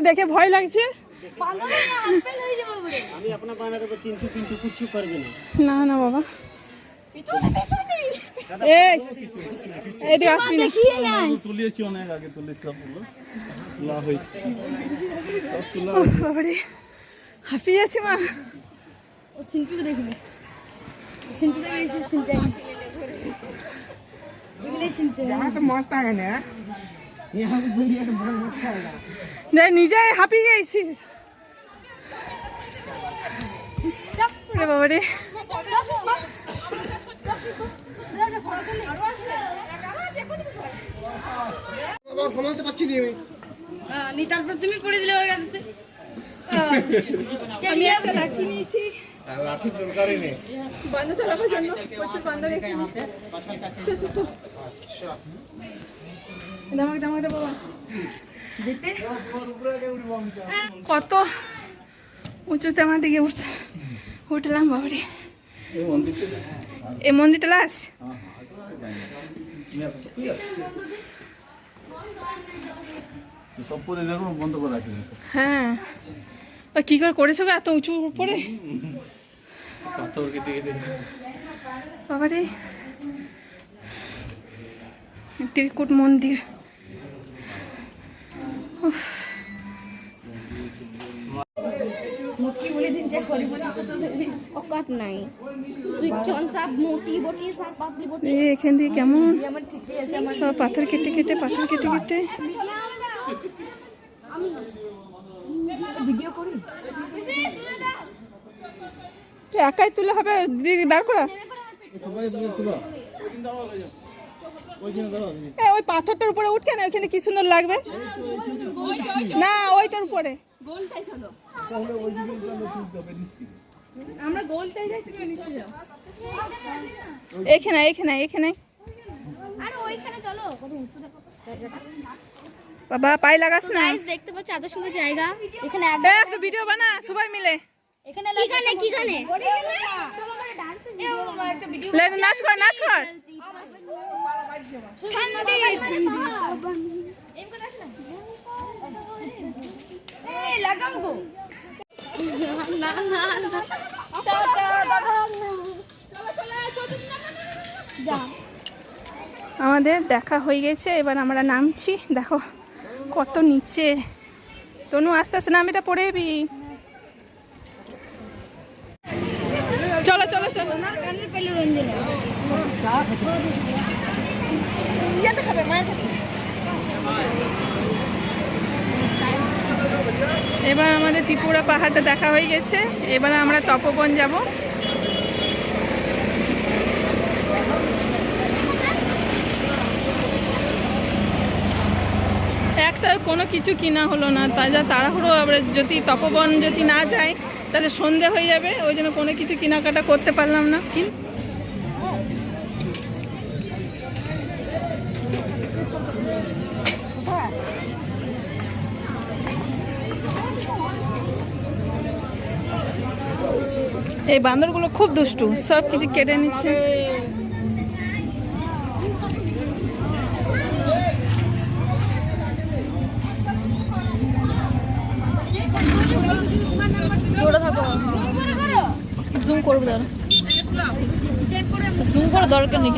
দেখে ভয় লাগছে। না না বাবা, এদিকে আসবি না। হাঁপিয়ে যাচ্ছে মা। নিজে হাঁপিয়ে গেছি বাবা রে। সামালতে পারছি নি তারপর তুমি পড়ে দিলে ওর কাছে। আমি একটা লাঠি নিয়েছি, লাঠির দরকারই নেই। বান্দর চালানোর জন্য প্রচুর বান্দর এখানে। আমাকে বাবা কত উঁচুতে আমার দিকে উঠলাম বাবারে। এই মন্দিরটা লাস্ট। হ্যাঁ, কি করে করেছো গো এত উঁচু উপরে বাবারে। ত্রিকুট মন্দির। এখান দিয়ে কেমন সব পাথর কেটে কেটে একাই তুলে হবে দিদি, দাঁড় করা। ওই পাথরটার উপরে উঠকে না, ওইখানে কি সুন্দর লাগবে না, ওইটার উপরে এখানে এখানে এখানে বাবা পায়ে লাগাস না। দেখতে পাচ্ছ এত সুন্দর জায়গা, এখানে একটা ভিডিও বানা সবাই মিলে। এখানে কি গানে নাচ কর নাচ কর। আমাদের দেখা হয়ে গেছে, এবার আমরা নামছি। দেখো কত নিচে। তনু আস্তে আস্তে নামিটা পড়ে যাবি। চলো চলো চলো। এবার আমাদের ত্রিপুরা পাহাড়টা দেখা হয়ে গেছে, এবার আমরা তপবন যাব। একটা কোনো কিছু কিনা হলো না, তাড়াহুড়ো। আবার যদি তপবন যদি না যায় তাহলে সন্ধে হয়ে যাবে, ওই জন্য কোনো কিছু কেনাকাটা করতে পারলাম না। এই বান্দরগুলো খুব দুষ্টু, সব কিছু কেটে নিচ্ছে। জুম করবো, জুম করে দরকার নেই।